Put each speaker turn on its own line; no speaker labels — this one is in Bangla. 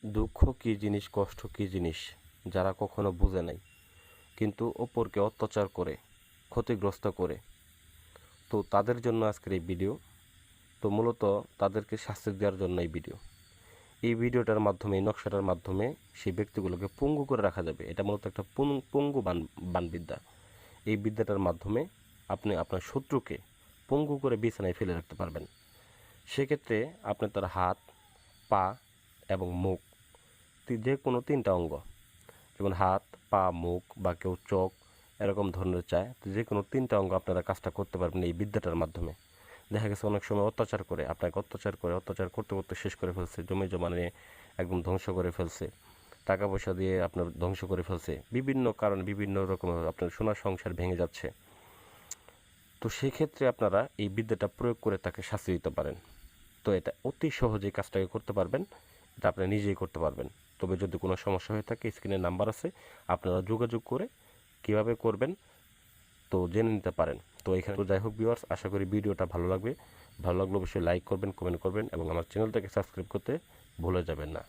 দুঃখ কী জিনিস, কষ্ট কী জিনিস যারা কখনো বুঝে নাই, কিন্তু অপরকে অত্যাচার করে, ক্ষতিগ্রস্ত করে, তো তাদের জন্য আজকের এই ভিডিও। তো মূলত তাদেরকে শাস্তি দেওয়ার জন্য এই ভিডিও। এই ভিডিওটার মাধ্যমে, এই নকশাটার মাধ্যমে সেই ব্যক্তিগুলোকে পঙ্গু করে রাখা যাবে। এটা মূলত একটা পঙ্গু বানবিদ্যা। এই বিদ্যাটার মাধ্যমে আপনি আপনার শত্রুকে পঙ্গু করে বিছানায় ফেলে রাখতে পারবেন। সেক্ষেত্রে আপনি তার হাত, পা এবং মুখ, যে কোনো তিনটা অঙ্গ, যেমন হাত, পা, মুখ বা কেউ চোখ এরকম ধরনের চায়, তো যে কোনো তিনটা অঙ্গ আপনারা কাজটা করতে পারবেন এই বিদ্যাটার মাধ্যমে। দেখা গেছে অনেক সময় অত্যাচার করে, আপনাকে অত্যাচার করতে করতে শেষ করে ফেলছে, জমি জমা নিয়ে একদম ধ্বংস করে ফেলছে, টাকা পয়সা দিয়ে আপনার ধ্বংস করে ফেলছে, বিভিন্ন কারণে বিভিন্ন রকম আপনার সোনার সংসার ভেঙে যাচ্ছে। তো সেক্ষেত্রে আপনারা এই বিদ্যাটা প্রয়োগ করে তাকে শাস্তি দিতে পারেন। তো এটা অতি সহজেই কাজটাকে করতে পারবেন, এটা আপনি নিজেই করতে পারবেন। তবে যদি কোনো সমস্যা হয়ে থাকে, স্ক্রিনে নাম্বার আছে, আপনারা যোগাযোগ করে কিভাবে করবেন তো জেনে নিতে পারেন। তো এখানে তো যাই হোক ভিউয়ার্স, আশা করি ভিডিওটা ভালো লাগবে। ভালো লাগলে অবশ্যই লাইক করবেন, কমেন্ট করবেন এবং আমার চ্যানেলটাকে সাবস্ক্রাইব করতে ভুলে যাবেন না।